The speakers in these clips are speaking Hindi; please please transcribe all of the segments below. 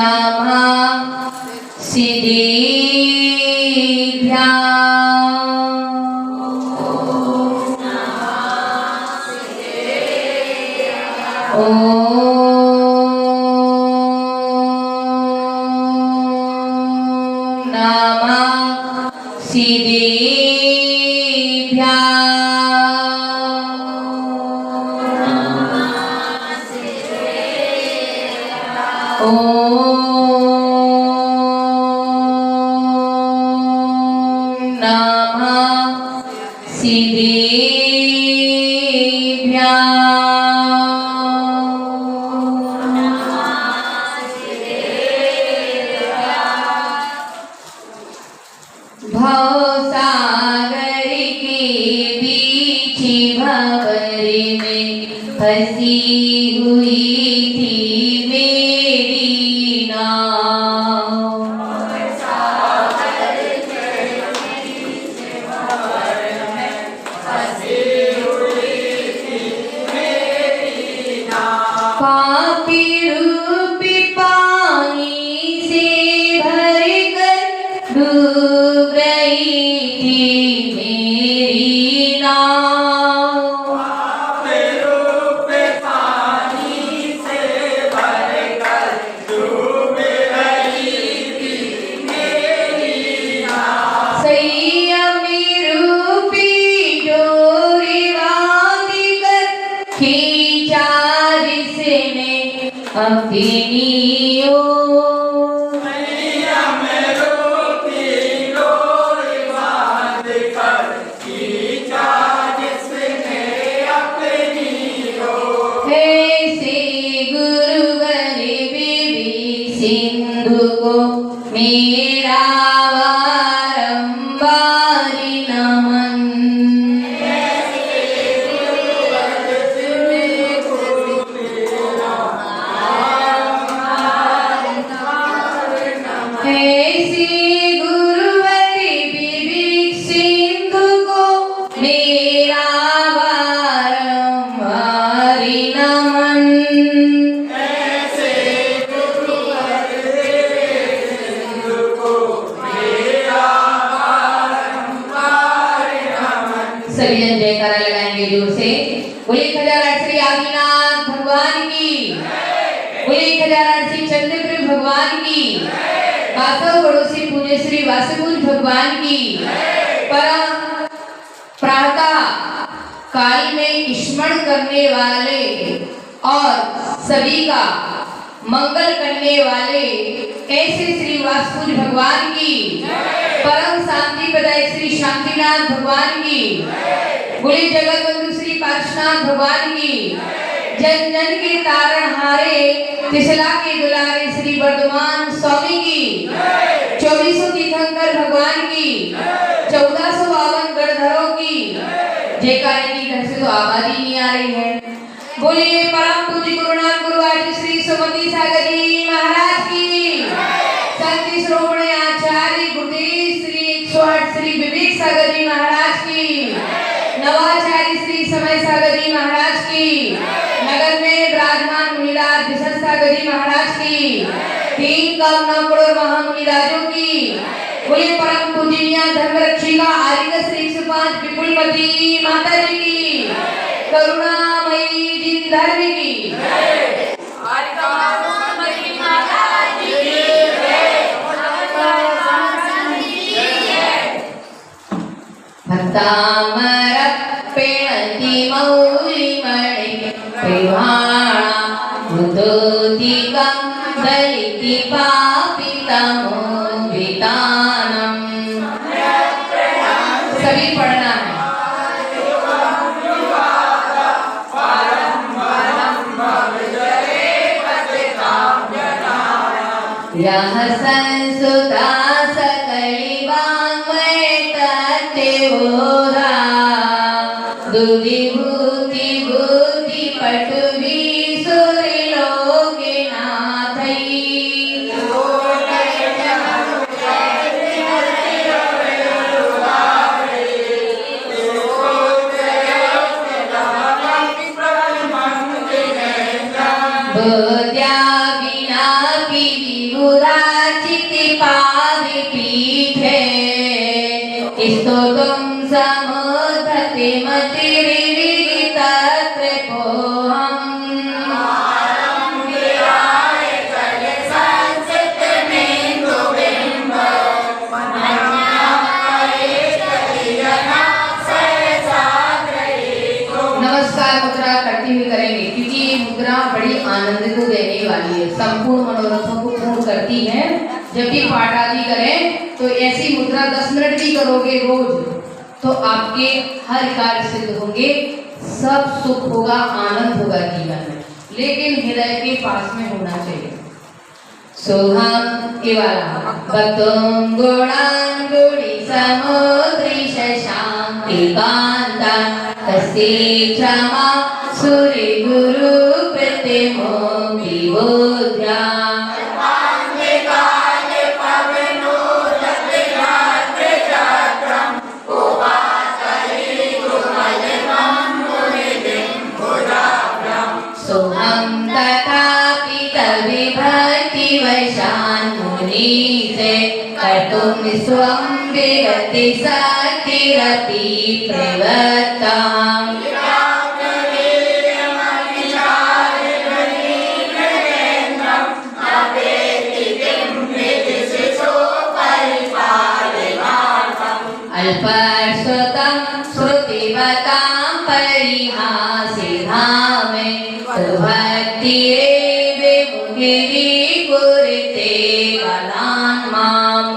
नमः सिद्धिभ्याम्। ॐ नमः सिद्धिभ्याम्। ॐ नमः सिद्धिभ्याम्। भवसागर के बीच भंवर में फंसी हुई थी मेरी नाव। भवसागर के बीच भंवर में फंसी हुई थी मेरी नाव। पापी रूपी पानी से भरकर डूब रही थी मेरी नाव। पापी रूपी पानी से भरकर डूब रही थी मेरी नाव। संयमी रूपी डोरी बांधकर खींचा जिसने अपनी ओर। सिंधु को मेरा बारंबार नमन। ऐसी गुरुवरी विवेक सिंधु को मेरा बारंबार नमन। सभी जन जयकारा लगाएंगे जोर से। बोले खजाराट श्री आदिनाथ भगवान की। बोले खजाराट श्री चंद्रपुर भगवान की। वासव पड़ोसी पूज्य श्री वासुदेव भगवान की। परम प्रातः काल में स्मरण करने वाले और सभी का मंगल करने वाले ऐसे श्री वासुदेव भगवान की। परम शांति प्रदाय श्री शांतिनाथ भगवान की। बोले जगत बंधु श्री पार्श्वनाथ भगवान की। जन जन के तारणहारे त्रिशला के दुलारे श्री वर्धमान स्वामी की। 2400 तीर्थंकर भगवान की। 1452 गणधरों की। जयकारे की घर से तो आवाज ही नहीं आ रही है। बोले परम पूज्य गुरुनाथ गुरुआचार्य श्री सुमति सागर जी महाराज की। संत श्रोमण आचार्य गुरुदेव श्री 108 श्री विवेक सागर जी महाराज की। नवाचार्य श्री समय सागर जी महाराज की। नगर में विराजमान मुनिराज विशेष सागर जी महाराज की। 3 करोड़ 9 करोड़ महामुनिराजों की। बोले परम पूजनीय धर्म रक्षिका आर्य श्री 105 विपुलमती माता जी की। करुणामयी जिन धर्म की। भक्तामरप्पेणति मौलिमणि प्रिवाणा मुदोदिकं दलिति पापितमोभितानम्। सभी पढ़ना है। यह संसुता सकली वाङ्मय तत्त्वोरा दुर्विभूति बुद्धि पटु विसुरि लोके नाथै। बुद्ध्या विना विभूति पादि पीठे स्तोत्रं समुद्धते मतिर्वितत्रिपोहम् नमस्कार मुद्रा करते हुए करेंगे क्योंकि ये मुद्रा बड़ी आनंद को देने वाली है, संपूर्ण मनोरथों को पूर्ण करती है। जब भी पाठ आदि करें तो ऐसी मुद्रा 10 मिनट भी करोगे रोज तो आपके हर कार्य सिद्ध होंगे, सब सुख होगा, आनंद होगा जीवन में, लेकिन हृदय के पास में होना चाहिए। सोहम केवला बतुम गुणान गुणी समुद्री शशांति कांता कस्ते क्षमा सूर्य गुरु प्रतिमो विबोध्या सोहम तथापि तद्विभक्ति वशान् मुनि से कर्तुं स्वं विगति शक्तिरपि प्रवृत्ता अल्पश्रुतं श्रुतिवतां परिहासिधामे भक्तिरेव मुगिरी कुरुते कलान् माम्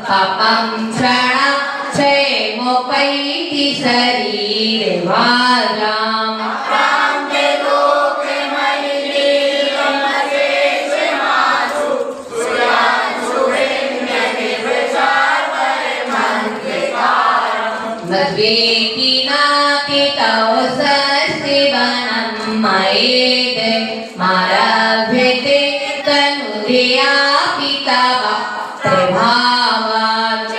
पापं क्षणा क्षयमोपैति शरीरे भाराम् मद्वेति नाति तव सस्तिवनं मयेदे मारभ्यते तनुधिया पिता प्रभावात्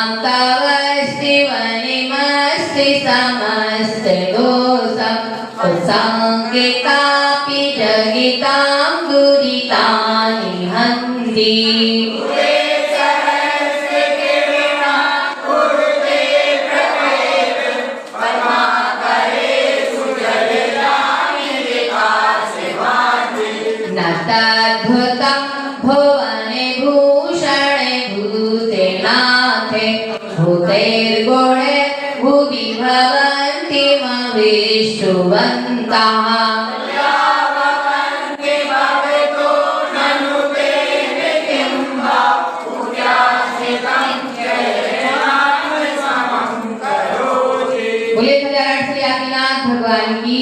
अशान्तवस्ति वनिमस्ति समस्ति दोषं कुसंगितापि जगितां दुरितानि हन्ति न तद्भुतं भुवने भूषणे भूतेनाथे भूतैर्गुणे भुवि भवन्ति मविष्टुवन्तः बोले खजाराट श्री आदिनाथ भगवान की।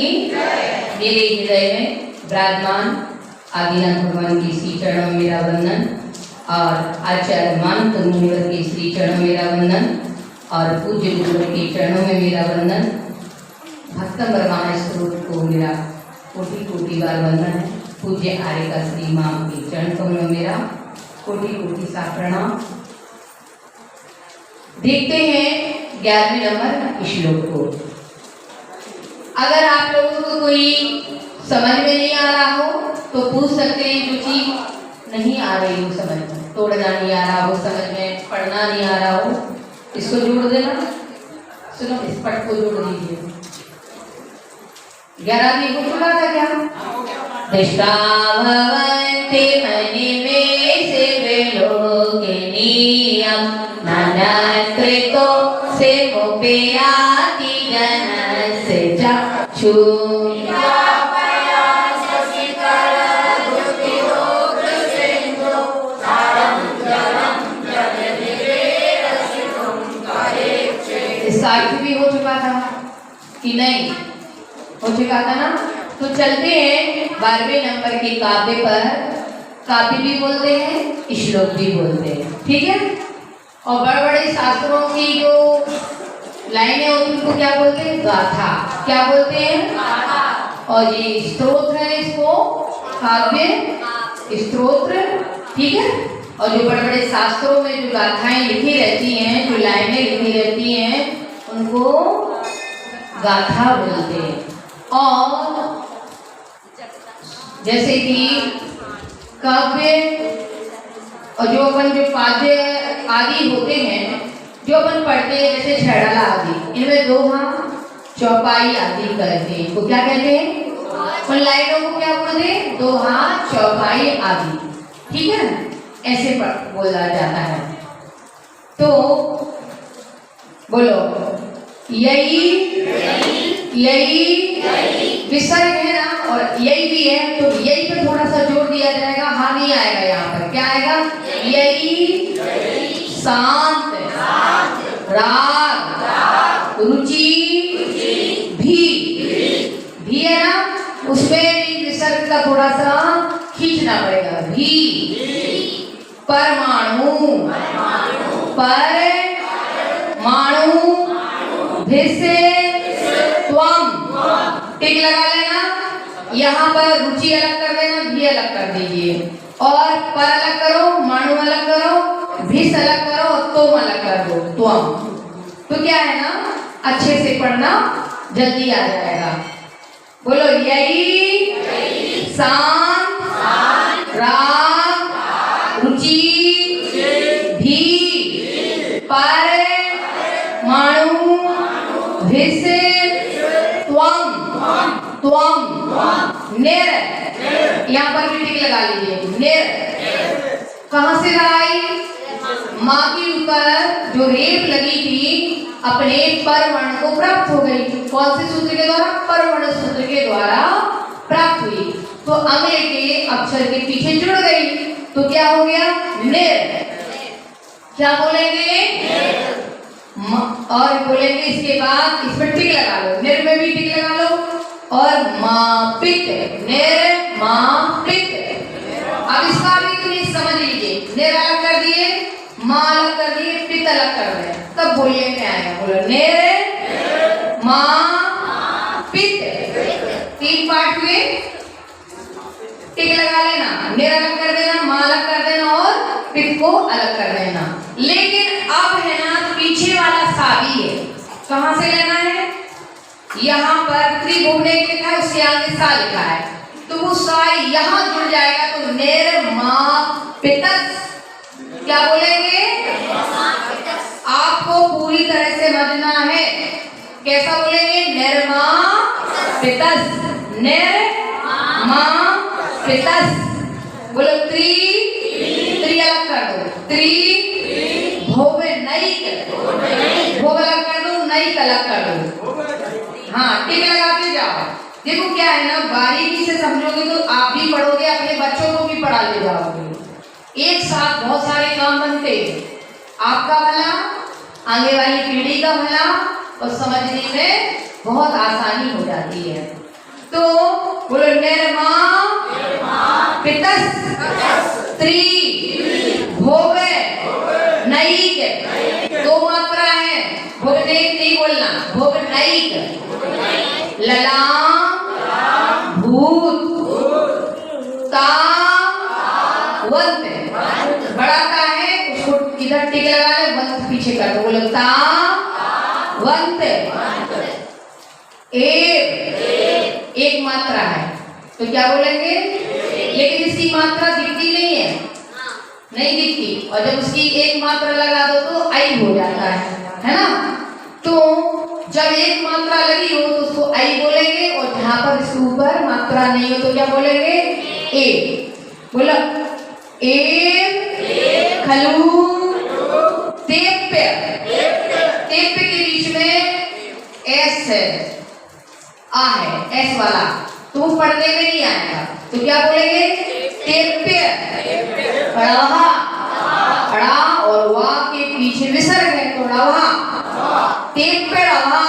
मेरे हृदय में विराजमान आदिनाथ भगवान की श्री चरणों में मेरा वंदन और आचार्य मानत मुनिवर के श्री चरणों में मेरा वंदन और पूज्य गुरुवर के चरणों में मेरा वंदन। भक्तम ब्रह्मांड स्रोत को मेरा कोटि कोटि बार वंदन है। पूज्य आर्यका श्री माँ के चरण कमलों में मेरा कोटि कोटि सा प्रणाम। देखते हैं 11वें नंबर श्लोक को। अगर आप लोगों को कोई समझ में नहीं आ रहा हो तो पूछ सकते हैं, जो चीज नहीं आ रही हो समझ में, तोड़ना नहीं आ रहा हो समझ में, पढ़ना नहीं आ रहा हो, इसको जोड़ देना। सुनो, इस पट को जोड़ दीजिए। 11वीं को चुका था क्या? दृष्टा भवन्ति मनिमेषे विलोकिनीयं नानाकृतो से मोपेयाति जनस्य चक्षुः। साहित्य भी हो चुका था कि नहीं? हो चुका था ना? तो चलते हैं 12वें नंबर के काव्य पर। काव्य भी बोलते हैं, श्लोक भी बोलते हैं, ठीक है? और बड़े बड़े शास्त्रों की जो लाइनें होती उनको क्या बोलते हैं? गाथा। क्या बोलते हैं? गाथा। और ये स्तोत्र है, इसको काव्य स्तोत्र, ठीक है। और जो बड़े बड़े शास्त्रों में जो गाथाएं लिखी रहती हैं, जो लाइनें लिखी रहती हैं, उनको गाथा बोलते हैं। और जैसे कि काव्य और जो अपन जो पाद्य आदि होते हैं, जो अपन पढ़ते हैं, जैसे छड़ाला आदि, इनमें दोहा चौपाई आदि कहते हैं। तो क्या कहते हैं? उन लाइनों को क्या बोलते हैं? दोहा चौपाई आदि, ठीक है, ऐसे बोला जाता है। तो बोलो, यही विसर्ग है ना, और यही भी है, तो यही पे थोड़ा सा जोर दिया जाएगा। हाँ नहीं आएगा यहाँ पर, क्या आएगा? यही शांत राग रुचि भी है ना, उसमें विसर्ग का थोड़ा सा खींचना पड़ेगा। भी परमाणु भिसे त्वम, टिक लगा लेना। यहाँ पर रुचि अलग कर देना, भी अलग कर दीजिए, और पर अलग करो, माणु अलग करो, भिस अलग करो, तुम अलग कर दो, त्वम। तो क्या है ना, अच्छे से पढ़ना, जल्दी आ जाएगा। बोलो, यही शांत राग रुचि भी पर माणु भिस त्वम निर, यहाँ पर भी टिक लगा लीजिए। निर कहाँ से आई? माँ के ऊपर जो रेप लगी थी, अपने पर वर्ण को प्राप्त हो गई। कौन से सूत्र के द्वारा? पर वर्ण सूत्र के द्वारा प्राप्त हुई, तो अगले के अक्षर के पीछे जुड़ गई, तो क्या हो गया? निर। क्या बोलेंगे? और बोलेंगे इसके बाद इसमें टिक लगा लो, निर में भी टिक लगा लो, और मापित, निर मापित। अब इसका भी तुम समझ लीजिए, निर अलग कर दिए, माँ अलग कर दिए, पित अलग कर दिए, तब बोलने में आएगा। बोलो, निर माँ पित, तीन पार्ट हुए, टिक लगा लेना, निर अलग कर देना, माँ अलग कर देना, और पित को अलग कर देना। लेकिन अब है ना, पीछे वाला सा भी है, कहाँ से लेना है? यहाँ पर त्रिभुवने लिखा है, उसके आगे सा लिखा है, तो वो सा यहाँ जुड़ जाएगा, तो निर्मापितस। क्या बोलेंगे? आपको पूरी तरह से समझना है, कैसा बोलेंगे? निर्मापितस, निर्मापितस। बोलो, त्रि अलग कर दो, त्रि भोग नैक, भोग अलग कर दो, नैक अलग कर दो। हाँ, टिक लगाते जाओ। देखो क्या है ना, बारीकी से समझोगे तो आप भी पढ़ोगे, अपने बच्चों को भी पढ़ा ले जाओगे। एक साथ बहुत सारे काम बनते हैं, आपका भला, आगे वाली पीढ़ी का भला, और समझने में बहुत आसानी हो जाती है। तो बोलो, निर्मापितस त्रि भोग नैक, दो मात्रा है, भोग नैक नहीं बोलना, भोग नैक। ललाम भूत तावंत, बड़ा ता है, उसको इधर टिक लगा ले, वंत पीछे कर दो। बोलो, तावंत। एक मात्रा है, तो क्या बोलेंगे? लेकिन इसकी मात्रा दिखती नहीं है, नहीं दिखती, और जब उसकी एक मात्रा लगा दो तो आई हो जाता है ना। तो जब एक मात्रा लगी हो तो उसको आई बोलेंगे, और जहां पर इसके ऊपर मात्रा नहीं हो तो क्या बोलेंगे? ए। बोलो, ए खलू तेप्य, तेप्य के बीच में एस है, आ है, एस वाला, तो वो पढ़ने में नहीं आएगा, तो क्या बोलेंगे? तेप्य। पढ़ा, पढ़ा, और वा के पीछे विसर्ग है, तो रवा, तेप्य रवा,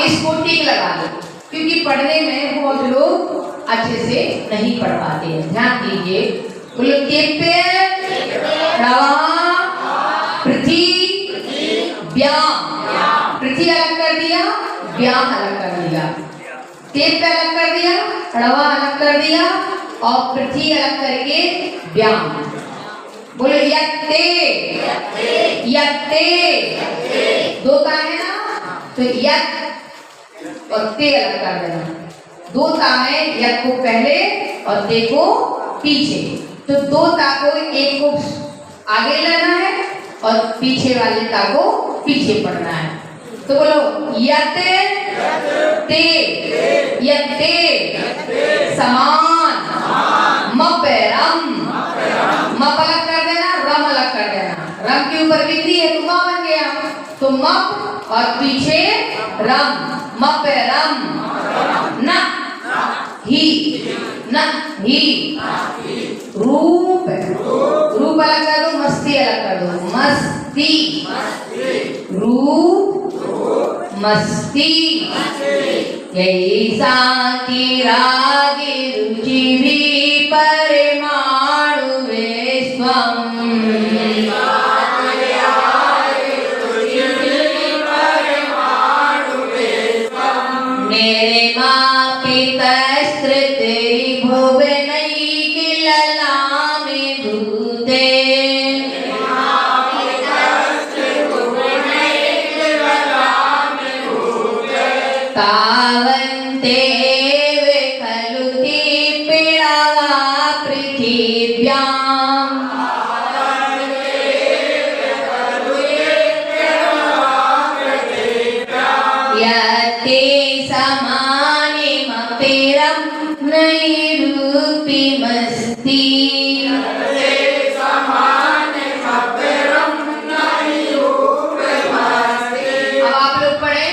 इसको टिक लगा दो, क्योंकि पढ़ने में बहुत लोग अच्छे से नहीं पढ़ पाते हैं, ध्यान दीजिए। बोलो, तेप्य रवा व्याम अलग कर दिया, तेप पे अलग कर दिया, ड़वा अलग कर दिया और पृथ्वी अलग करके व्याम। बोलो यत्ते, यत्ते, दो ता है ना, तो यत और ते अलग कर देना। दो ता में यत को पहले और ते को पीछे, तो दो ता को एक को आगे लेना है और पीछे वाले ता को पीछे पढ़ना है। तो बोलो यते, ते, यते, समान, मपेरम, मप अलग कर देना, रम अलग कर देना। रम के ऊपर बिंदी है तो मा बन गया, तो मप और पीछे रम, मपेरम। न ही, न ही, रूप, रूप अलग कर दो, मस्ती अलग कर दो, मस्ती, रूप, मस्ती। ऐसा की रागे रुचि भी परमाणु विश्वम, मेरे माँ पितस्त्र तेरी भुवनई की ललामे भूते, तावन्ते वे खलुति पीड़ावा पृथिव्याम्, यते समानिमपेरं नैरूप्यमस्ति। अब आप लोग पढ़े,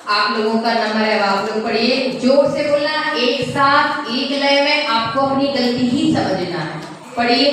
आप लोगों का नंबर है, आप लोग पढ़िए, जोर से बोलना, एक साथ एक लय में आपको अपनी गलती ही समझना है। पढ़िए,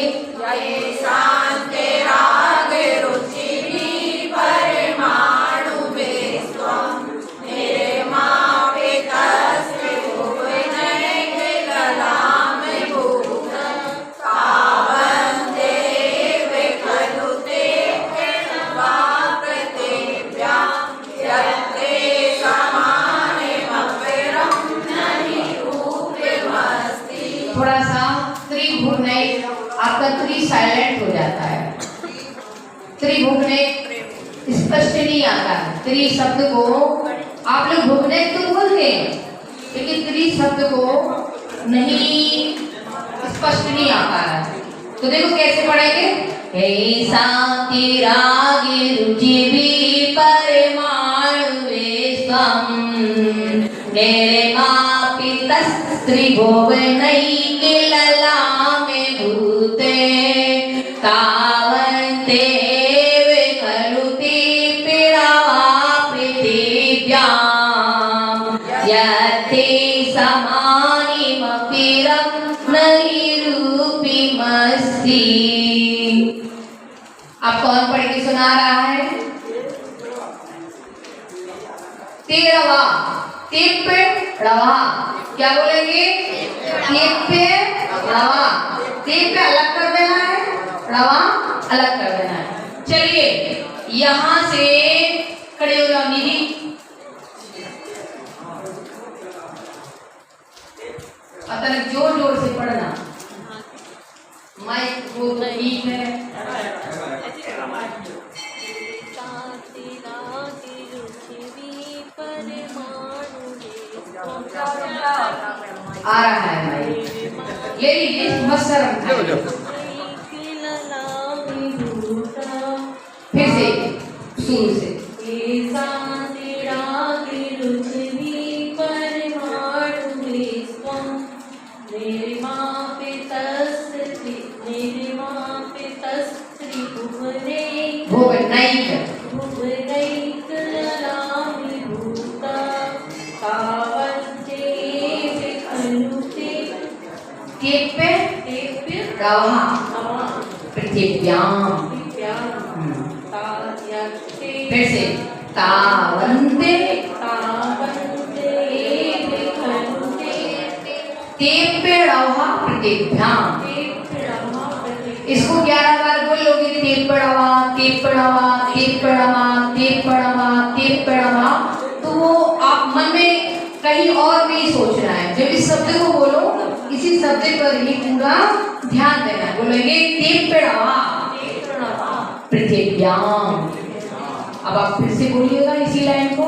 थोड़ा सा त्रिभुवने, आपका त्रि साइलेंट हो जाता है, त्रिभुवने स्पष्ट नहीं आता है। त्रि शब्द को आप लोग भुवने तो बोलते हैं, लेकिन त्रि शब्द को नहीं स्पष्ट नहीं आता है। तो देखो कैसे पढ़ेंगे, ऐसा की रागे रुचि भी परमाणु विश्वम, मेरे माँ पितस्त्रिभुवनई के ललामे भूते, तावन्ते वे खलुति पीड़ावा पृथिव्याम्, यते समानिमपिरं नैरूप्यमस्ति। अब कौन पढ़ के सुना रहा है? तेरवा, तेप पे रवा, क्या बोलेंगे? तेप पे रवा, तेप पे अलग कर देना है, रवा अलग कर देना है। चलिए यहां से खड़े हो जाओ निधि, अतः जोर जोर से पढ़ना, माइक को ठीक है। आ रहा है भाई, ले लीजिए, मत शर्म खाइए। फिर से शुरू से, भुवनैक रवः पृथिव्याम। फिर से तावन्ते तेप्यणवः पृथिव्याम। इसको 11 बार बोल लोगे, तेप्यणवा तेप्यणवा तेप्यणवा तेप्यणवा तेप्यणवा। तो वो आप मन में कहीं और नहीं सोचना है, जब इस शब्द को बोलो इसी शब्द पर ही पूरा ध्यान देना। बोलेंगे तेप्यणवा पृथिव्याम। अब आप फिर से बोलिएगा इसी लाइन को।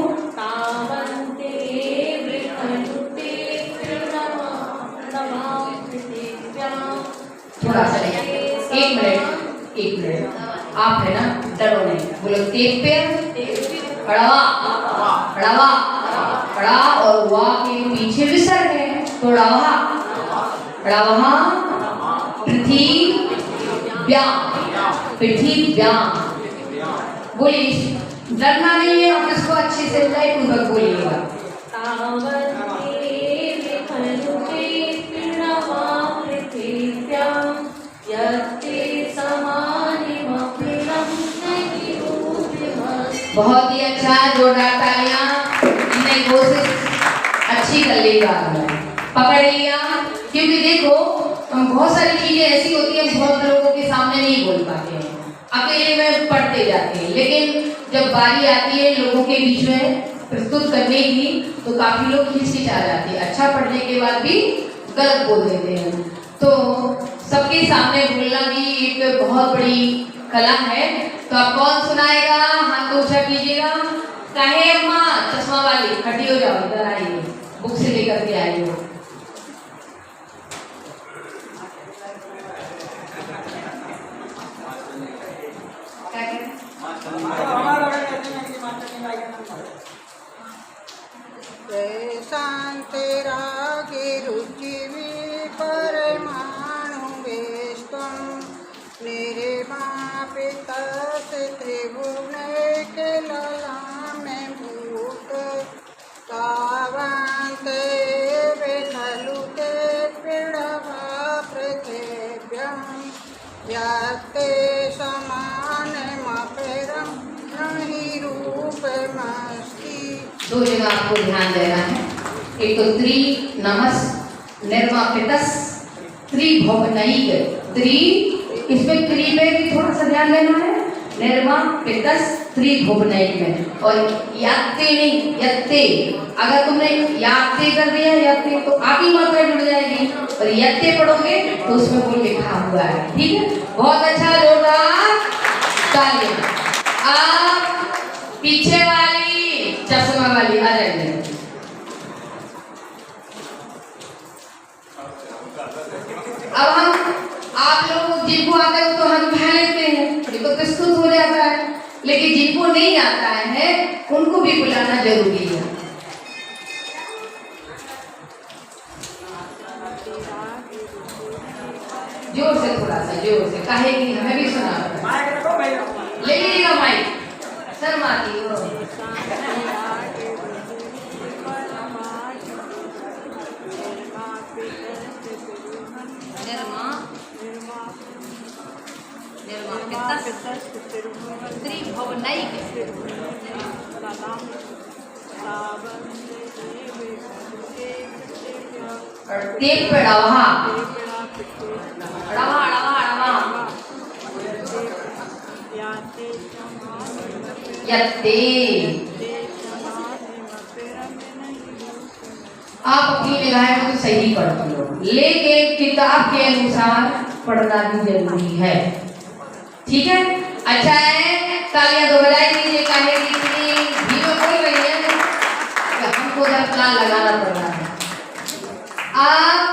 थोड़ा सा नहीं, एक मिनट आप है ना, डरो नहीं, बोलो तेप्य अड़वा अड़वा अड़ा और वा के पीछे विसर्ग है, तो अड़वा अड़वा पृथिव्याम पृथिव्याम। बोलिए, डरना नहीं है, आप इसको अच्छे से लय पूर्वक बोलिएगा। बहुत ही अच्छा, जोरदार तालियां। हमने कोशिश अच्छी कर ली, पकड़ लिया। क्योंकि देखो बहुत सारी चीजें ऐसी होती है, बहुत लोगों के सामने नहीं बोल पाते हैं, अकेले में पढ़ते जाते हैं, लेकिन जब बारी आती है लोगों के बीच में प्रस्तुत करने की तो काफी लोग हिचकिचा जाते हैं, अच्छा पढ़ने के बाद भी गलत बोल देते हैं। तो सबके सामने बोलना भी एक बहुत बड़ी कला है। तो आप कौन सुनाएगा, हाथ को ऊंचा कीजिएगा। कहे अम्मा चश्मा वाली खड़ी हो जाओ, इधर आइए, बुक से लेकर के आइए। शांति रागे रुचि परमाणु वेष्टम मेरे माँ पिता से त्रिभुवन के लला में भूत तावन्ते खलु ते पीड़वा पृथिव्यम याते समान मपेरम नहीं रूपमस्ति। दो जगह आपको ध्यान देना है, एक तो त्रि नमस निर्मापितस त्रिभुवनैक त्रि, इसमें त्रि पे भी थोड़ा सा ध्यान देना है, निर्मापितस त्रिभुवनैक में। और याते नहीं यत्ते, अगर तुमने याते कर दिया यत्ते तो आगे मात्रा जुड़ जाएगी, और यत्ते पढ़ोगे तो उसमें बोल लिखा हुआ है। ठीक है, बहुत अच्छा, जोरदार तालियां। आप पीछे वाली चश्मा वाली आ जाएंगे। अब हम आप लोग जिनको आता है तो हम उठा लेते हैं, तो प्रस्तुत हो जाता है, लेकिन जिनको नहीं आता है उनको भी बुलाना जरूरी है। जोर से, थोड़ा सा जोर से, कहेगी हमें भी सुना। ले लीजिएगा माइक, शर्माती हो। त्रिभुवनैक तेप्यणवः अड़वा अड़वा अड़वा यत्ते। आप अपनी निगाहें को सही पढ़ते हो, लेकिन किताब के अनुसार पढ़ना भी जरूरी है। ठीक है, अच्छा है, तालियां दो बजाई दीजिए। काहे की इतनी धीमे बोल रही है, हमको जब प्लान लगाना पड़ रहा है। आप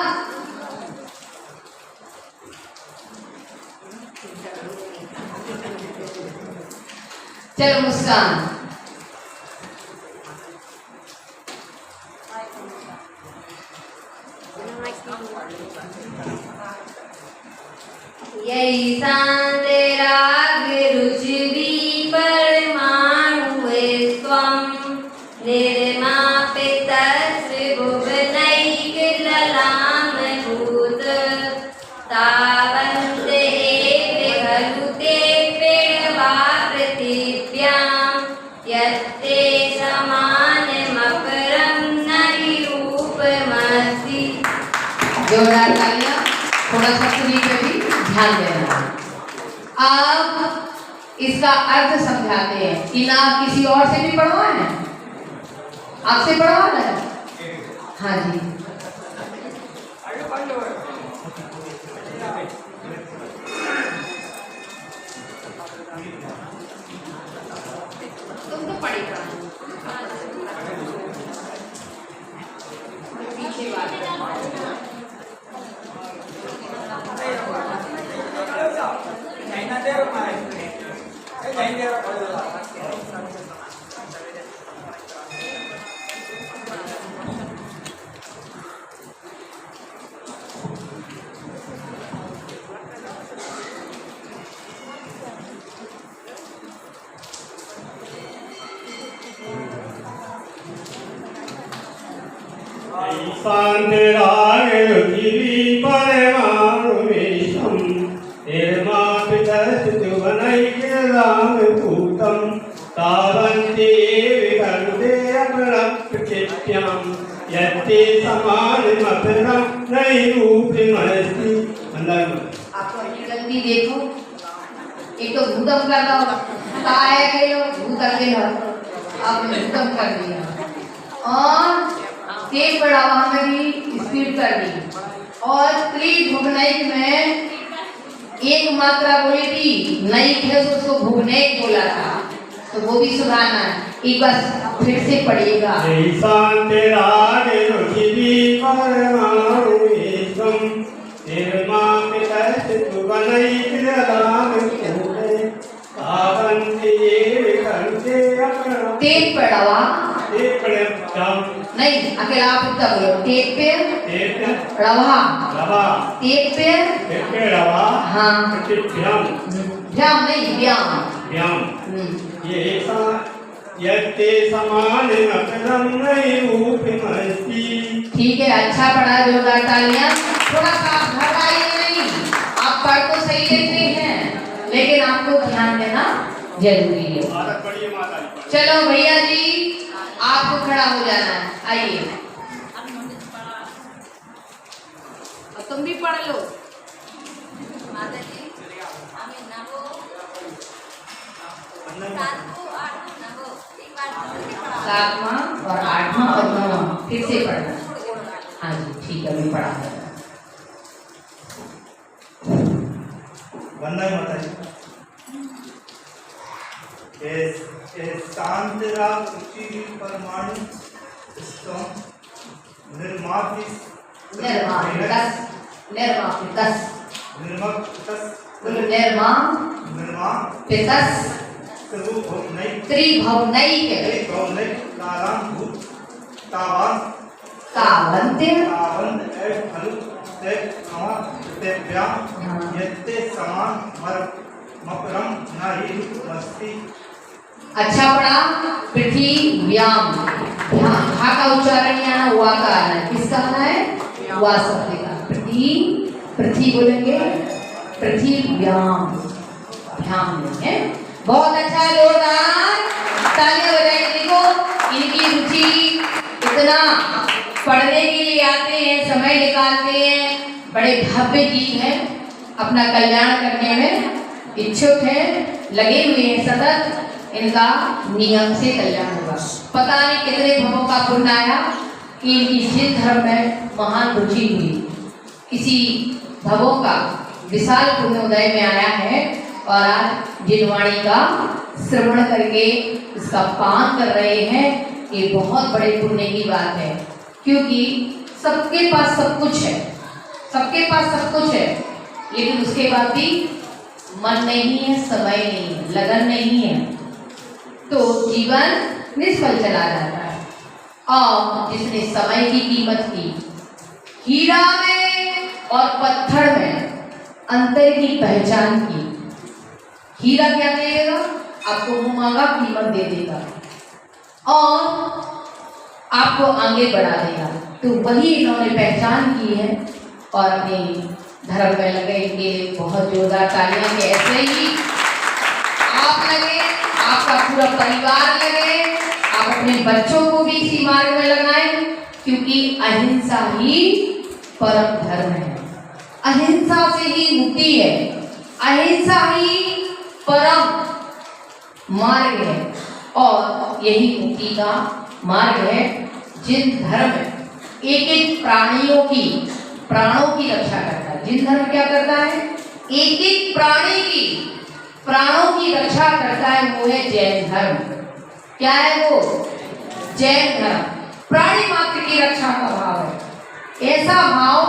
चलो मुस्कान, यही शांति राग रुचि परमाणु स्वम निर्मापितस् त्रिभुवनैक ललाम भूत स्त्री पे भी ध्यान देना है। अब इसका अर्थ समझाते हैं कि ना किसी और से भी पढ़वा है, आपसे पढ़वा है। हाँ जी, तुम तो पढ़ेगा पीछे बात शांतिराग रुचिवी परमाणु विश्वम निर्मा पितस्तुवनैराम भूतम तावन्ते विकरुते अपरप्चित्याम यत्ते समानमपरम नैरूपमस्ति। अंदर आपको अपनी गलती देखो, एक तो भूतम कर रहा हो, काय के लो भूत अकेला, आपने भूतम कर दिया और तेज बढ़ावा में भी स्पीड कर दी और त्रिभुवनैक में एक मात्रा बोली थी, नई थे उसको भुवनैक बोला था, तो वो भी सुधारना है। एक बार फिर से पढ़िएगा। शांतिराग रुचिवी परमाणु विश्वम निर्मा पितस्तुवनैराम भूतम तावन्ते विकरुते अपरप्चित्याम। तेज बढ़ावा नहीं नहीं, अकेला आप उत्तर बोलो। टेप पे रवा, टेप पे रवा, हाँ, व्याम नहीं व्याम। ये यत्ते समानमपरम नैरूपमस्ति। ठीक है, अच्छा पढ़ा, जोरदार तालियां। थोड़ा सा घबराइए नहीं, आप पढ़ तो सही लेते हैं लेकिन आपको ध्यान देना जरूरी है। चलो भैया जी, आपको खड़ा हो जाना है, आइए। और तुम भी पढ़ लो। सातवां और आठवां और नौवां फिर से पढ़ना। हाँ जी, ठीक है, मैं पढ़ा दूंगा। वंदन माता जी। शांतिराग रुचिवी परमाणु विश्वम निर्मा अच्छा पढ़ा। पृथ्वी व्याम, हा का उच्चारण यहाँ ना हुआ का आना है, किसका आना है? हुआ शब्द का। पृथ्वी, पृथ्वी बोलेंगे, पृथ्वी व्याम, ध्यान देंगे। बहुत अच्छा, जोरदार तालियां बजाइए। देखो इनकी रुचि, इतना पढ़ने के लिए आते हैं, समय निकालते हैं, बड़े भव्य जीव हैं, अपना कल्याण करने में इच्छुक हैं, लगे हुए हैं सतत। इनका नियम से कल्याण होगा। पता नहीं कितने भवों का पुण्य आया कि इनकी सिद्ध धर्म में महान रुचि हुई। किसी भवों का विशाल पुण्योदय में आया है और आज जिनवाणी का श्रवण करके इसका पान कर रहे हैं, ये बहुत बड़े पुण्य की बात है। क्योंकि सबके पास सब कुछ है, सबके पास सब कुछ है, लेकिन उसके बाद भी मन नहीं है, समय नहीं है, लगन नहीं है, तो जीवन निष्फल चला जाता है। और जिसने समय की कीमत की, हीरा में और पत्थर में अंतर की पहचान की, हीरा क्या देगा? आपको मुंह मांगा कीमत दे देगा और आपको आगे बढ़ा देगा। तो वही इन्होंने पहचान की है और अपने धर्म में लगे। इनके बहुत जोरदार तालियां कि ऐसे ही आप लगे, आपका पूरा परिवार लगे, आप अपने बच्चों को भी इसी मार्ग में लगाएं, क्योंकि अहिंसा ही परम धर्म है। अहिंसा से ही मुक्ति है। अहिंसा ही परम मार्ग है और यही मुक्ति का मार्ग है। जिन धर्म एक एक प्राणों की रक्षा करता है, जिन धर्म क्या करता है, एक एक प्राणों की रक्षा करता है, वो है जैन धर्म। क्या है वो? जैन धर्म। प्राणी मात्र की रक्षा का भाव है, ऐसा भाव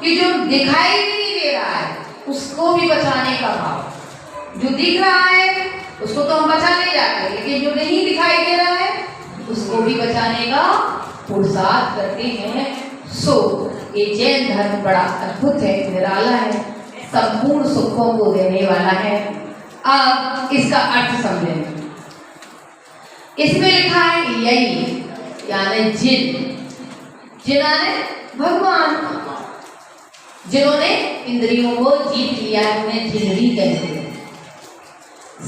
कि जो दिखाई भी नहीं दे रहा है उसको भी बचाने का भाव। जो दिख रहा है उसको तो हम बचा ले जाते हैं, लेकिन जो नहीं दिखाई दे रहा है उसको भी बचाने का पुरुषार्थ करते हैं। सो ये जैन धर्म बड़ा अद्भुत है, निराला है, संपूर्ण सुखों को देने वाला है। अब इसका अर्थ समझें। इसमें लिखा है यही, यानी जिन्होंने भगवान, जिन्होंने इंद्रियों को जीत लिया है उन्हें जिन्हरी कहते हैं।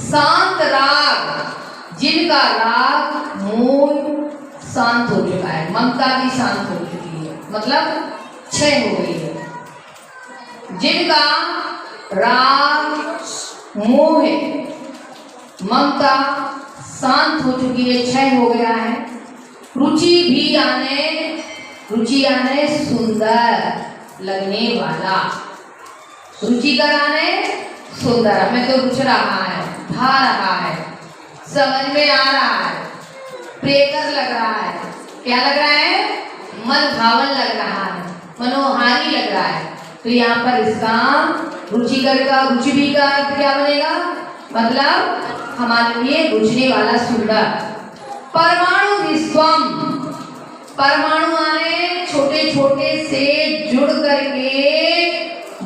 शांत राग, जिनका राग मोह शांत हो चुका है, ममता भी शांत हो चुकी है, मतलब क्षय हो गई है। जिनका राग मोह है, ममता शांत हो चुकी है, क्षय हो गया है। रुचि आने सुंदर लगने वाला, रुचिकर आने सुंदर, हमें तो रुच रहा है, भा रहा है, समझ में आ रहा है, प्रियकर लग रहा है। क्या लग रहा है? मन भावन लग रहा है, मनोहारी लग रहा है। तो यहाँ पर इसका रुचिकर का, रुचि भी का अर्थ क्या बनेगा? मतलब हमारे लिए रुचने वाला सुंदर। परमाणु विश्वम, परमाणु आने छोटे छोटे से जुड़ करके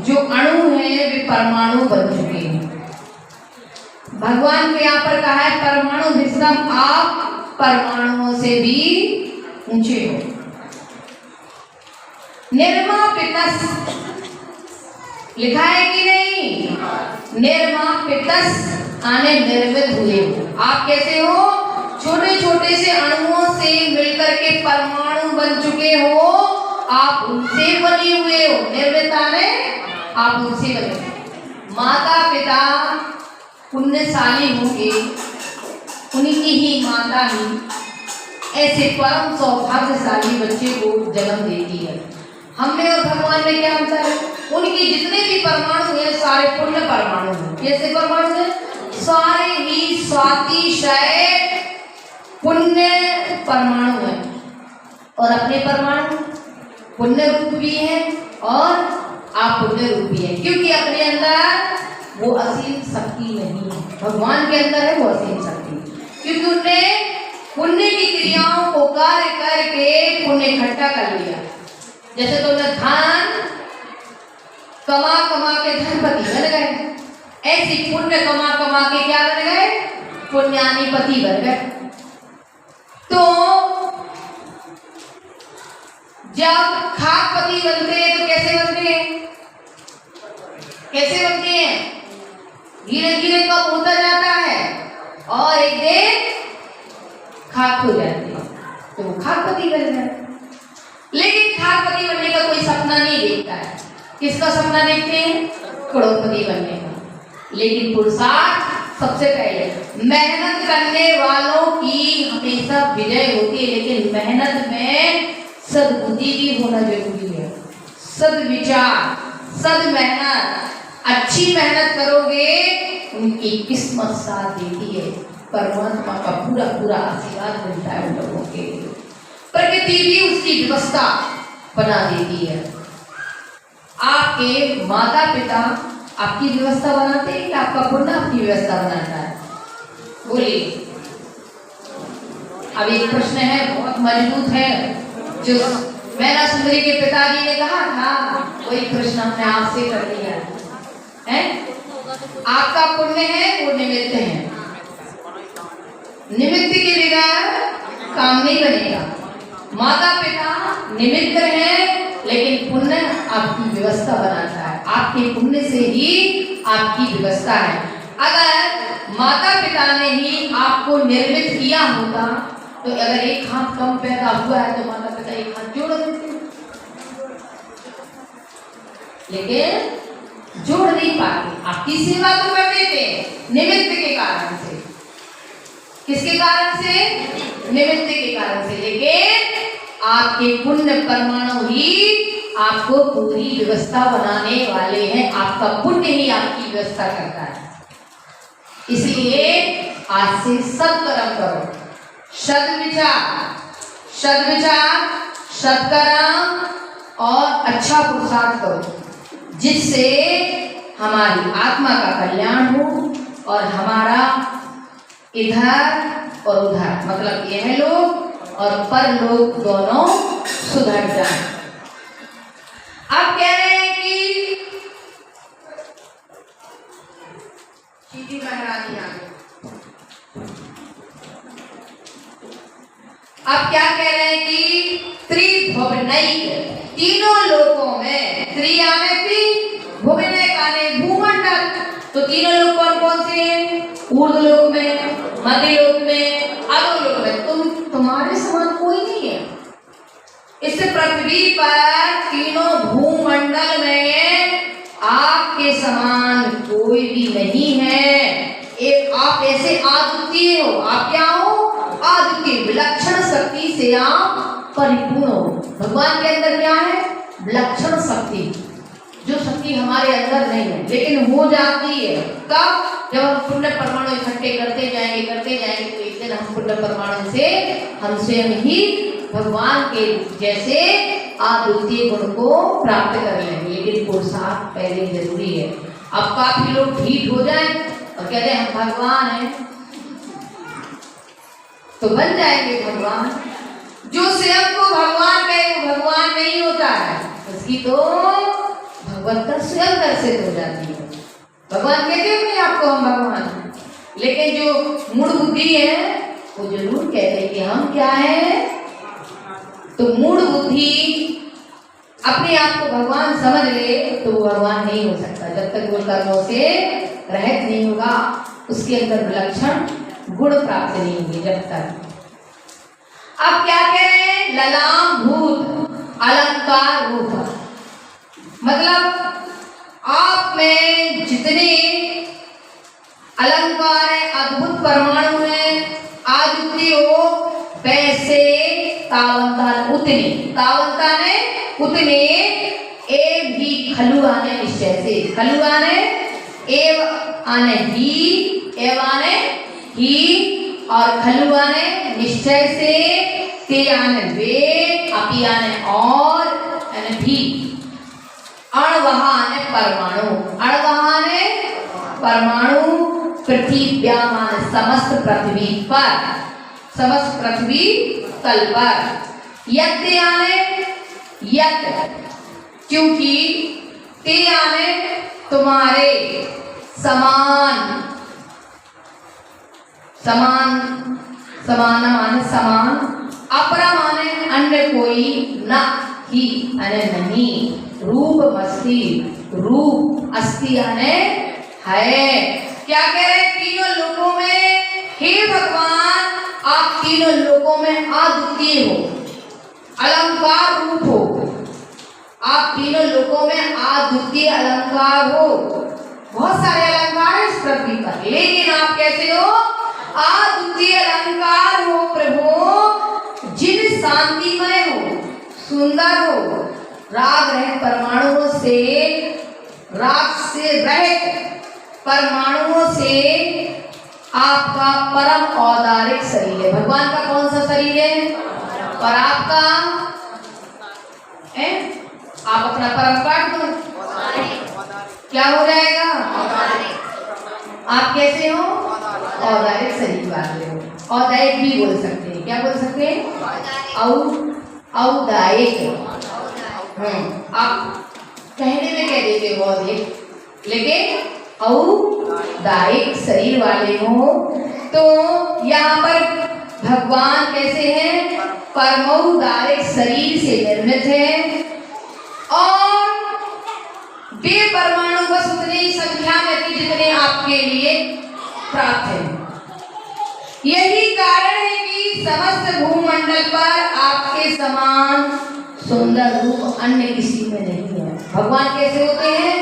जो अणु हैं वे परमाणु बन चुके हैं। भगवान को यहाँ पर कहा है परमाणु विश्वम, आप परमाणुओं से भी ऊंचे हो। निर्मापितस लिखा है कि नहीं? निर्मापितस आने निर्मित हुए हो। आप कैसे हो? छोटे छोटे से अणुओं से मिलकर के परमाणु बन चुके हो, आप उनसे बने हुए हो। निर्मित आने आप उनसे बने। माता पिता पुण्यशाली होंगे, उनकी ही माता ही ऐसे परम सौभाग्यशाली बच्चे को जन्म देती है। हमें और भगवान में क्या अंतर है? उनके जितने भी परमाणु हैं सारे पुण्य परमाणु हैं। कैसे परमाणु हैं? सारे ही स्वातिशय पुण्य परमाणु हैं और अपने परमाणु पुण्य रूप भी है और आप पुण्य रूप भी है, क्योंकि अपने अंदर वो असीम शक्ति नहीं है, भगवान के अंदर है वो असीम शक्ति, क्योंकि उन्होंने पुण्य की क्रियाओं को कार्य करके पुण्य इकट्ठा कर लिया। जैसे तुमने धन कमा कमा के धनपति बन गए, ऐसी पुण्य कमा कमा के क्या बन गए? पुण्याधिपति बन गए। तो जब खाकपति बनते हैं तो कैसे बनते हैं? कैसे बनते हैं? धीरे धीरे कम होता जाता है और एक दिन खाक हो जाती है, तो वो खाकपति बन गए। लेकिन खाकपति बनने का कोई सपना नहीं देखता है। किसका सपना देखते हैं? करोड़पति बनने का। लेकिन पुरुषार्थ सबसे पहले, मेहनत करने वालों की हमेशा विजय होती है, लेकिन मेहनत में सद्बुद्धि भी होना जरूरी है। सद्विचार, सद मेहनत, अच्छी मेहनत करोगे उनकी किस्मत साथ देती है, परमात्मा का पूरा पूरा आशीर्वाद मिलता है उन लोगों के। प्रकृति भी उसकी व्यवस्था बना देती है। आपके माता पिता आपकी व्यवस्था बनाते हैं कि आपका पुण्य आपकी व्यवस्था बनाता है? बोलिए। अब एक प्रश्न है बहुत मजबूत है, जो मैना सुंदरी के पिताजी ने कहा था, वही प्रश्न हमने आपसे कर लिया है। आपका पुण्य है वो निमित्त है, निमित्त के बगैर काम नहीं बनेगा। माता पिता निमित्त है, लेकिन पुण्य आपकी व्यवस्था बनाता है। आपके पुण्य से ही आपकी व्यवस्था है। अगर माता पिता ने ही आपको निर्मित किया होता तो अगर एक हाथ कम पैदा हुआ है तो माता पिता एक हाथ जोड़ देते। लेकिन जोड़ नहीं पाते। आपकी सेवा तो कर देते हैं निमित्त के कारण से। किसके कारण से? निमित्त के कारण से। लेकिन आपके पुण्य परमाणु ही आपको पूरी व्यवस्था बनाने वाले हैं। आपका पुण्य ही आपकी व्यवस्था करता है। इसलिए आज से सत्कर्म करो, सद्विचार, सत्कर्म और अच्छा पुरुषार्थ करो, जिससे हमारी आत्मा का कल्याण हो और हमारा इधर और उधर, मतलब यह लोग और परलोक दोनों सुधर जाए। अब कह रहे हैं कि सीधी महारानी आ गई। अब क्या कह रहे हैं कि त्रिभुवनैक, तीनों लोकों में, त्रिया में भी, भुवनैक आने भूमंडल, तो तीनों लोग कौन कौन से हैं? ऊर्ध्व लोक में, मध्य लोक में, अधो लोक में। तुम्हारे समान कोई नहीं है इस पृथ्वी पर। तीनों भूमंडल में आपके समान कोई भी नहीं है। एक आप ऐसे अद्वितीय हो। आप क्या हो? अद्वितीय, विलक्षण शक्ति से आप परिपूर्ण हो। भगवान के अंदर क्या है? विलक्षण शक्ति, जो शक्ति हमारे अंदर नहीं है लेकिन हो जाती है। कब? जब हम पुण्य परमाणु इकट्ठे करते जाएंगे तो एक दिन हम पुण्य परमाणु से हम स्वयं ही भगवान के जैसे अद्वितीय गुण को प्राप्त कर लेंगे। लेकिन पुरुषार्थ पहले जरूरी है। अब काफी लोग ठीक हो जाए और कहते हैं हम भगवान हैं, तो बन जाएंगे भगवान। जो स्वयं को भगवान कहे वो भगवान नहीं होता है, उसकी तो भगवत्ता स्वयं दर्शित हो जाती है। भगवान कहते हैं नहीं आपको हम भगवान हैं, लेकिन जो मूढ़ बुद्धि है वो जरूर कहते हैं कि हम क्या हैं। तो मूढ़ बुद्धि अपने आप को भगवान समझ ले तो वो भगवान नहीं हो सकता जब तक वो कर्मों से रहित नहीं होगा, उसके अंदर विलक्षण गुण प्राप्त नहीं होंगे जब तक। अब क्या कह रहे हैं? ललाम भूत अलंकार रूप, मतलब आप में जितने अलंकार है, अद्भुत परमाणु है, अद्वितीय हो, वैसे तावंता ने उतने एव ही खलु आने निश्चय से, खलु आने एव आने ही, एव आने ही और खलु आने निश्चय से, ते आने वे, अपि आने और यानी भी, अणवहा आने परमाणु, अणवहा ने परमाणु पृथ्व्यामान समस्त पृथ्वी पर, समस्त पृथ्वी तल पर। यत आने यत, क्योंकि ते आने तुम्हारे समान, समान, समान माने समान, अपरा माने अन्य कोई, न ही अने नहीं, रूप मस्ती, रूप अस्ति अने है। क्या कह रहे हैं? तीनों लोकों में हे भगवान आप तीनों लोकों में अद्वितीय हो, अलंकार रूप हो। आप तीनों लोकों में अद्वितीय अलंकार हो। बहुत सारे अलंकार है इस पृथ्वी पर, लेकिन आप कैसे हो? अद्वितीय अलंकार हो प्रभु, जिन शांतिमय हो, सुंदर हो, राग रहित परमाणुओं से, राग से रहित परमाणुओं से आपका परम औदारिक शरीर है। भगवान का कौन सा शरीर है? और आपका है? आप अपना परम काट दो, क्या हो जाएगा? आप कैसे हो? औदारिक शरीर वाले हो। औदायिक भी बोल सकते हैं। क्या बोल सकते हैं? औदायिक। आप कहने में कह देते हो औदायिक, लेकिन औदायिक शरीर वाले हो। तो यहाँ पर भगवान कैसे हैं? परमौदायिक शरीर से निर्मित है और वे परमाणु बस उतनी संख्या में थी जितने आपके लिए प्राप्त है। यही कारण है कि समस्त भूमंडल पर आपके समान सुंदर रूप अन्य किसी में नहीं है। भगवान कैसे होते हैं?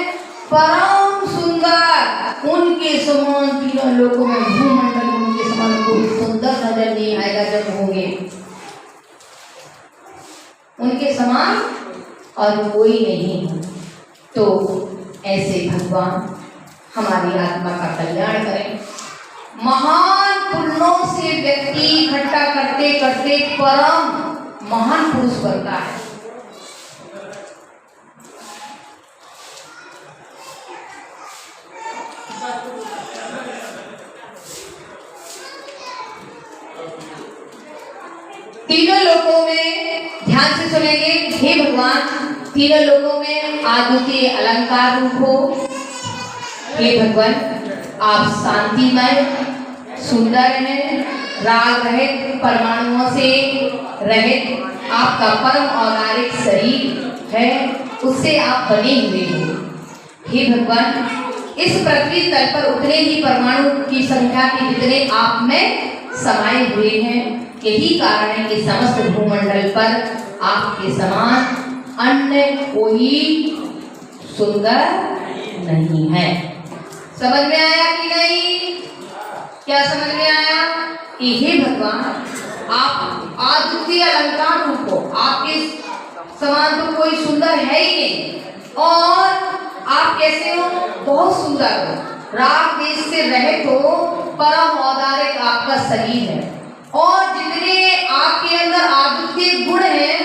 परम सुंदर। उनके समान तीनों लोगों में भूमंडल में उनके समान कोई सुंदर नजर नहीं आएगा जब होंगे। उनके समान और कोई नहीं। तो ऐसे भगवान हमारी आत्मा का कल्याण करें। महान पुण्यों से व्यक्ति इकट्ठा करते करते परम महान पुरुष बनता है। तीनों लोकों में ध्यान से सुनेंगे। हे भगवान, तीनों लोकों में आद्वितीय अलंकार रूप हो। हे भगवान, आप शांतिमय सुंदर हैं, राग रहित, परमाणुओं से रहित आपका परम औदारिक शरीर है, उससे आप बने हुए हो। हे भगवान, इस पृथ्वी तल पर उतने ही परमाणु की संख्या के जितने आप में समाये हुए हैं। यही कारण है कि समस्त भूमंडल पर आपके समान अन्य कोई सुंदर नहीं है। समझ में आया कि नहीं? क्या समझ में आया? कि हे भगवान, आप आद्वितीय अलंकार रूप हो, आपके समान तो कोई सुंदर है ही नहीं। और आप कैसे हो? बहुत सुंदर हो, राग देश से रहित हो, परम औदारिक आपका शरीर है। और जितने आपके अंदर आद्वितीय गुण हैं,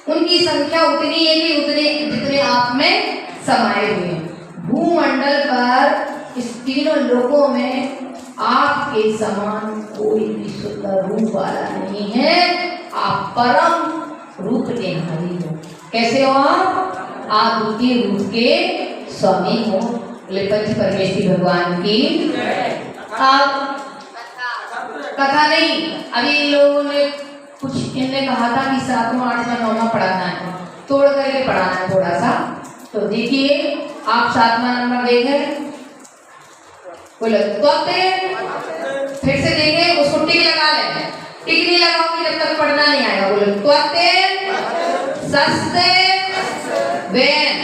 उनकी संख्या उतनी है कि उतने जितने आप में समाये हुए हैं। भूमंडल पर इस तीनों लोकों में आपके समान कोई भी सुंदर रूप वाला नहीं है। आप परम रूप निहारी हो। कैसे हो आप? आद्वितीय रूप के स्वामी हो। पंच परमेश्वरी भगवान की आप कथा नहीं, अभी लोगों ने कुछ इनने कहा था कि 7वां 8वां 9वां पढ़ाना है, तोड़ करके पढ़ाना है थोड़ा सा। तो देखिए, आप 7वां नंबर देखें, बोलो फिर से देखें, उसको टिक लगा लें। टिक नहीं लगाओगे जब तक पढ़ना नहीं आएगा। बोलो सस्ते वैन,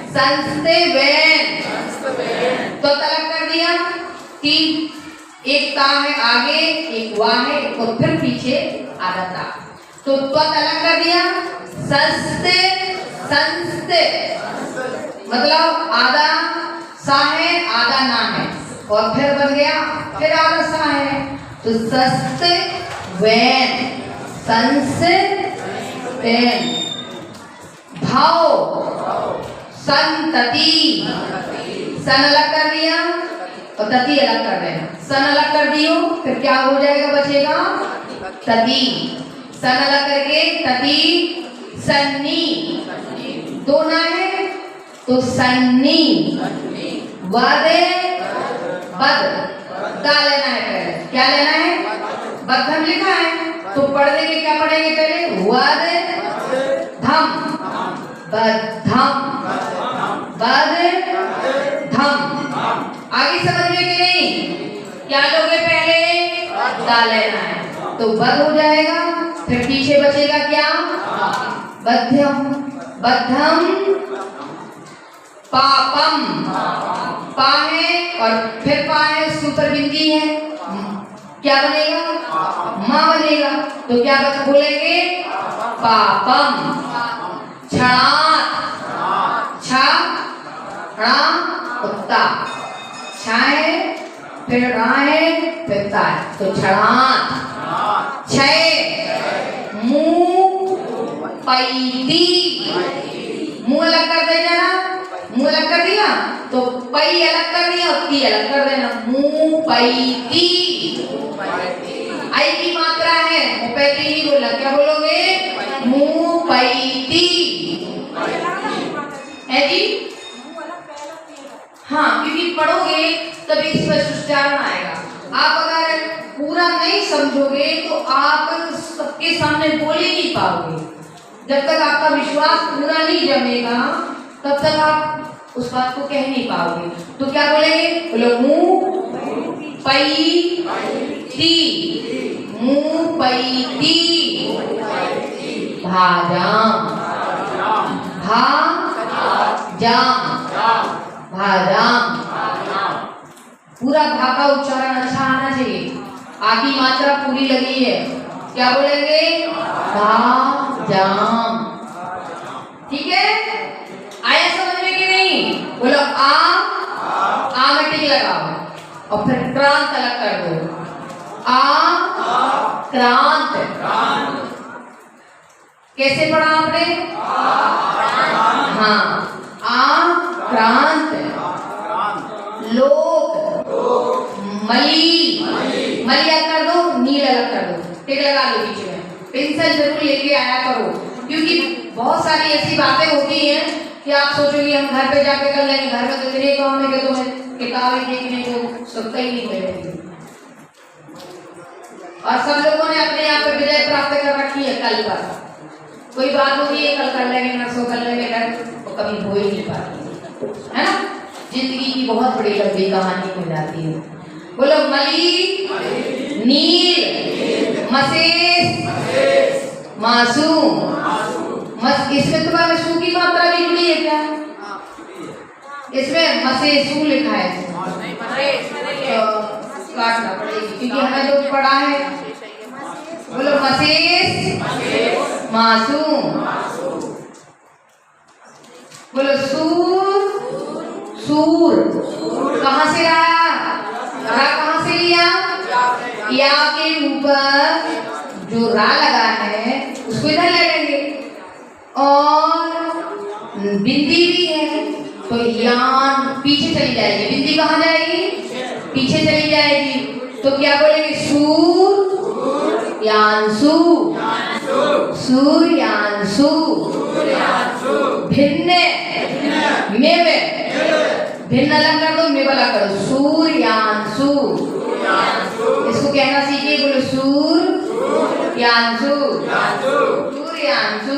संस्ते वैन, तो तलक कर दिया। तीन, एक ता है आगे, एक वा है, और फिर पीछे आधा ता, तो तलक कर दिया। सस्ते संस्ते, मतलब आधा सा है, आधा ना है, और फिर बन गया फिर आधा सा है। तो सस्ते वैन, संस्ते वैन। भाव संतति, सन अलग कर दिया और तति अलग कर देना। सन अलग कर दियो, फिर क्या हो जाएगा? बचेगा तति। सन अलग करके तति, सन्नी, दो ना है तो सन्नी। वद बद, दा लेना है पहले। क्या लेना है? बद्धम लिखा है, तो पढ़ने के क्या पढ़ेंगे पहले? वद धम, बद्धम, बद धम। आगे समझ में कि नहीं? क्या लोगे पहले? दा लेना है, तो बद हो जाएगा, फिर पीछे बचेगा क्या? बध्यम, बद्धम, पापम, पा है और फिर पा है, सूत्र बिंदी है, क्या बनेगा? मां बनेगा। तो क्या बोलेंगे? पापम। छणात, छा णा उत्ता, छा है फिर रा है फिर ता है, तो छणात। छय, मुंह पैती, मुंह अलग कर दे जरा, मुंह अलग कर दिया तो पई अलग कर दिया और ती अलग कर देना। मुंह पैती, आई की मात्रा है, पैती नहीं बोला। क्या बोलोगे? मुंह पैती है जी। हाँ, क्योंकि पढ़ोगे तभी इसमें उच्चारण आएगा। आप अगर पूरा नहीं समझोगे तो आप सबके सामने बोल ही नहीं पाओगे। जब तक आपका विश्वास पूरा नहीं जमेगा तब तक आप उस बात को कह नहीं पाओगे। तो क्या बोलेंगे? बोलो मुंह पैती, मुंह पैती, भाजाम, भा जाम भाजाम। पूरा भा का उच्चारण अच्छा आना चाहिए। आधी मात्रा पूरी लगी है, क्या बोलेंगे? भाजाम। ठीक है, आया समझ में कि नहीं? बोलो आ में टिक लगाओ और फिर क्रांत अलग कर दो। आ क्रांत। कैसे पढ़ा आपने? हाँ, आ क्रांत। लोक मली अलग कर दो, नील अलग कर दो, टिक लगा लो बीच में। पेंसिल जरूर लेके आया करो, क्योंकि बहुत सारी ऐसी बातें होती हैं कि आप सोचोगे हम घर पे जाके कर लेंगे। घर में तो इतने काम है कि तुम्हें किताबें देखने को सकता ही नहीं मिलेगी। और सब लोगों ने अपने आप पे विजय प्राप्त कर रखी है कल पर। कोई बात होती है कल कर लेंगे, नरसों कर लेंगे, तो कभी हो ही नहीं पाती है ना। जिंदगी की बहुत बड़ी लंबी कहानी हो जाती है। बोलो मली नील मसेस मासूम। इसमें तुम्हारे सू की मात्रा भी जुड़ी है क्या? इसमें मसेसू लिखा है, तो काटना पड़ेगी क्योंकि हमें जो पढ़ा है। बोलो मसेस मासूम। बोलो सूर कहाँ से आया? कहाँ से लिया? या के ऊपर जो रा लगा है उसको इधर ले लेंगे, और बिंदी भी है तो यान पीछे चली जाएगी। बिंदी कहाँ जाएगी? पीछे चली जाएगी। तो क्या बोलेंगे? सूर यानसु। सूर्यांशु। भिन्न मेवे, भिन्न अलग कर दो, मेव अलग कर दो। सूर्यांशु। इसको कहना सीखिए। बोलो सूर्यांशु। सूर्यांशु।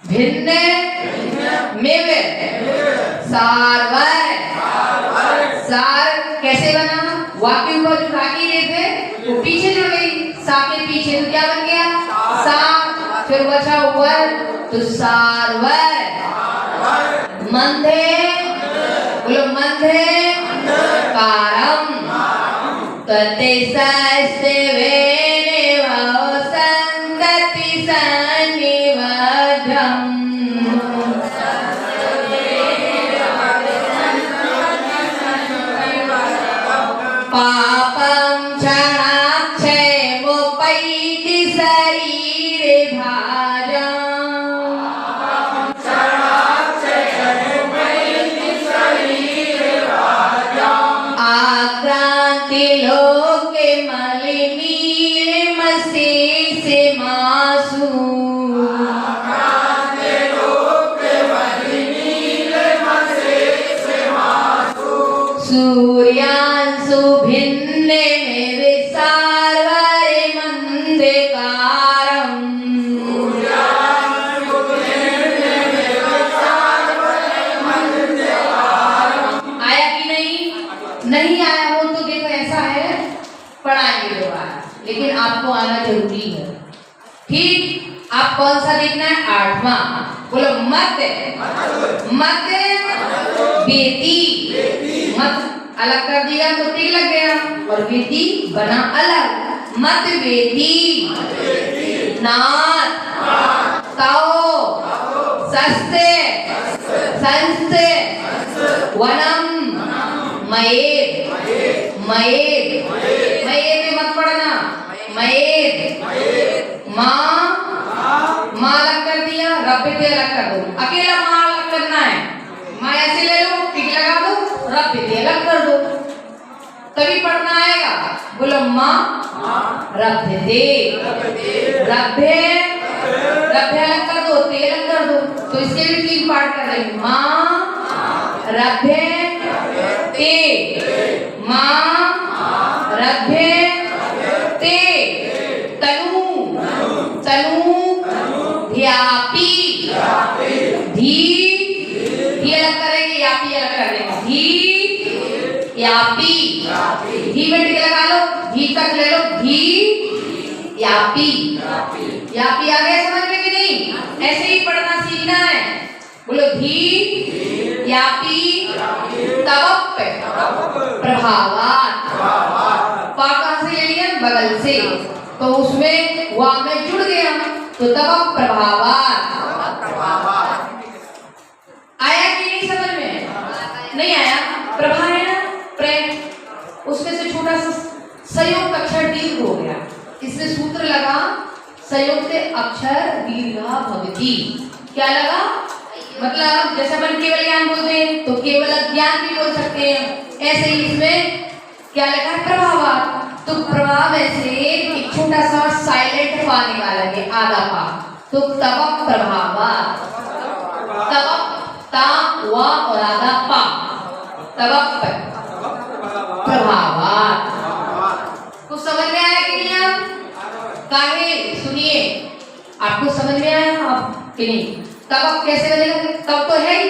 भिन्न मेवे सारवर। सार कैसे बना? वाक्य ऊपर जो राखी लेते वो पीछे जुड़ गई, सा के पीछे तो क्या बन गया? सा। फिर बचा वर, तो सारवर। मंधे, बोलो मंधे कारम। तते सस्ते वेने वह संतति सन्निवधम। पापम क्षणाक्षय मोपैति शरीरे भाजम्। आक्रांति लोके मलिनीले मसेसे मासु। सूर्यांशु भिन्ने मेरे सारवरे मंदे कारम। आया कि नहीं? नहीं आया हो तो देखो ऐसा है, पढ़ाएंगे दोबारा, लेकिन आपको आना जरूरी है। ठीक, आप कौन सा देखना है? 8वां। बोलो मत बेटी। मत अलग कर दिया तो टिक लग गया, और बेटी बना अलग। मत बेटी। नाथ ताओ सस्ते संस्ते वनम मयेद। मयेद में मत पढ़ना। मयेद माँ अलग कर दिया, रब्बे पे अलग कर दो। अकेला माँ अलग करना है। माँ ऐसे ले लो, टिक लगा दो, रब्बे पे अलग कर दो, तभी पढ़ना आएगा। बोलो माँ रब्बे दे। रब्बे अलग कर दो, ते अलग कर दो, तो इसके भी 3 पार्ट कर देंगे। माँ रब्बे ते। माँ रब्बे ते। तनु ध्यापी। धी अलग करेंगे, यापी अलग कर देंगे। धी यापी। धी में टिक लगा लो, धी तक ले लो। धी यापी। यापी आ गया समझ में कि नहीं? ऐसे ही पढ़ना सीखना है। बोलो धी यापी तवप प्रभावात। पा कहां से ले लिया? बगल से, तो उसमें वा में जुड़ गया, तो तवप प्रभावात। आया कि नहीं समझ में? नहीं आया? प्रभा है ना, प्रेम, उसमें से छोटा सा संयुक्त अक्षर दीर्घ हो गया, इसमें सूत्र लगा संयुक्त अक्षर दीर्घा भवति। क्या लगा? मतलब जैसे अपन केवल ज्ञान बोलते हैं तो केवल ज्ञान भी बोल सकते हैं, ऐसे ही इसमें क्या लगा है? प्रभावात। तो प्रभाव ऐसे एक छोटा सा साइलेंट पा निकाला गया, आधा पा, तो तवप प्रभावात। तवप ता वा और आधा पा, तवप प्रभावात। कुछ समझ में आया कि नहीं? आप काहे सुनिए, आपको समझ में आया आप कि नहीं? तब कैसे बनेगा? तब तो है ही,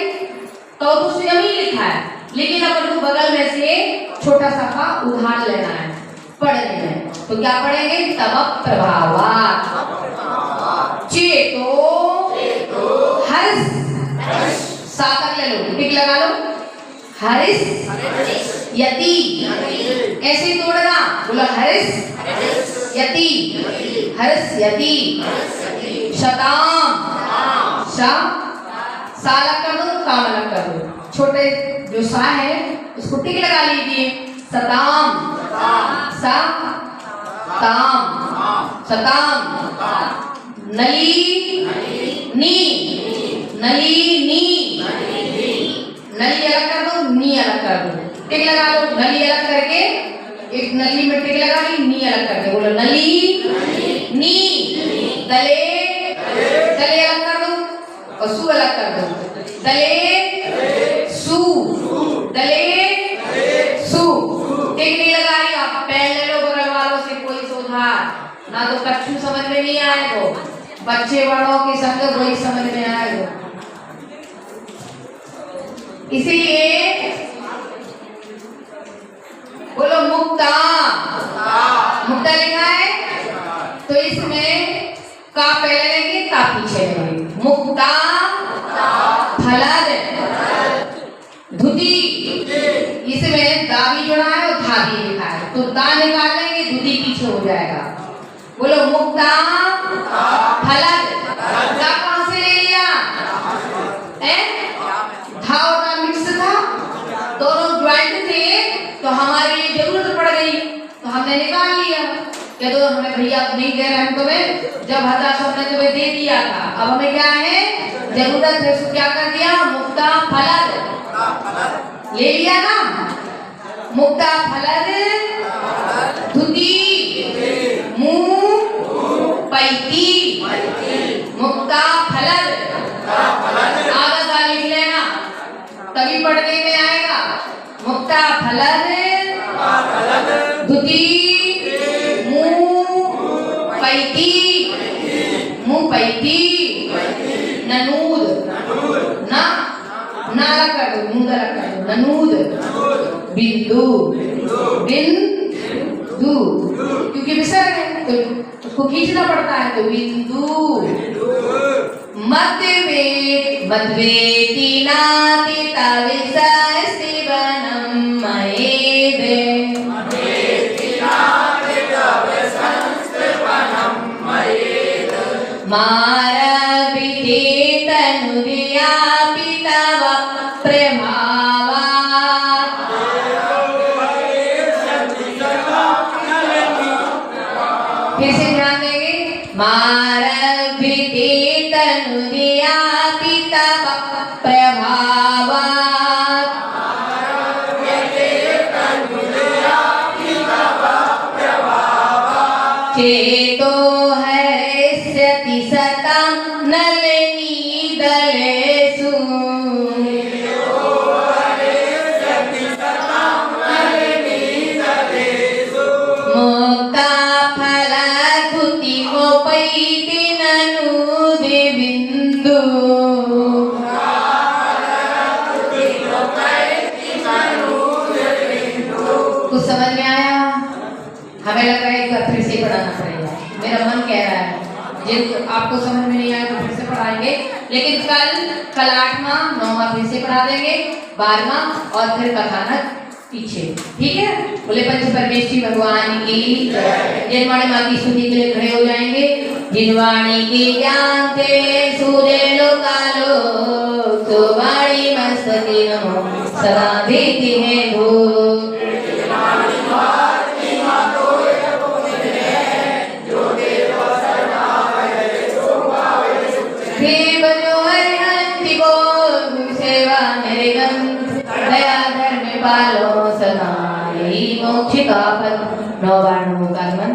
तो स्वयं ही लिखा है, लेकिन अपन को बगल में से छोटा सा का उधार लेना है, पढ़ने में। तो क्या पढ़ेंगे? तब प्रभावात। चेतो हर्ष, सातक ले लो, टिक लगा लो, हर्ष यति, ऐसे तोड़ना, बोला हर्ष यति, हर्ष यति। शताम, साला कर दो, कामना कर दो, छोटे जो सा है उसको टिक लगा लीजिए। सताम, सा ताम, सताम। नली नी, नली नी, नली अलग कर दो, नी अलग कर दो, टिक लगा लो। नली अलग करके एक नली में टिक लगा ली, नी अलग करके बोलो नली नी। दले, दले अलग कर दो और सु अलग कर दो, दले सु, दले सु। टिक नहीं लगा रही आप, पेन ले लो बगल वालों से कोई सुधार ना, तो कच्छु समझ में नहीं आएगा, बच्चे बड़ों के संग वही समझ में आएगा। इसीलिए बोलो मुक्ता, मुक्ता लिखा है तो इसमें का पहले लेंगे, ता पीछे लेंगे। मुक्ता फलद धुति, इसमें दा भी जुड़ा है और था भी लिखा है, तो दा निकाल लेंगे, धुति पीछे हो जाएगा। बोलो मुक्ता फलद। दा कहां से ले लिया? था और दा मिक्स था, दोनों ज्वाइंट थे, तो हमारे लिए जरूरत पड़ गई तो हमने निकाल लिया। क्या तो हमें भैया नहीं दे रहे हैं तुम्हें, जब हताश हमने तुम्हें दे दिया था, अब हमें क्या है? जरूरत है, तो क्या कर दिया? मुक्ता फलद ले लिया ना। मुक्ता फलद धुति मुंह पैती, मुक्ता फलद। आधा लिख लेना, तभी पढ़ने में आएगा। मुक्ता फलद धुति मुंह पैती, मुंह पैती। ननूद, ना नाला कर दो, मुंह कर दो, ननूद। बिंदु, बिंदु, क्योंकि विसर्ग है तो उसको खींचना पड़ता है, तो बिंदु। मद्वेत, मद्वेति नाति तविसस्ति वनम मयेदे, मारभिते तनुर्यापि तव प्रभावात्। फिर से ध्यान देंगे। मारभिते तनुर्यापि तव प्रभावात्। चेतो हरिष्यति सतं नलिनी दलेषु, मुक्ता फलधुति मोपैति ननूदि बिन्दु। यदि आपको समझ में नहीं आया तो फिर से पढ़ाएंगे, लेकिन कल 8वां 9वां फिर से पढ़ा देंगे, 12वां और फिर कथानक पीछे, ठीक है। बोले पंच परमेश्वरी भगवान की जय। जिनवाणी माँ की स्तुति के लिए खड़े हो जाएंगे। जिनवाणी की ज्ञान ते सूर्य लोकालो सुवाणी मस्तकी नमो सदा देती है धूप। फिर बजो अरिहंत को सेवा मेरे गंध दया धर्म पालो सदा यही मोक्ष का पद। 9 बार नमो का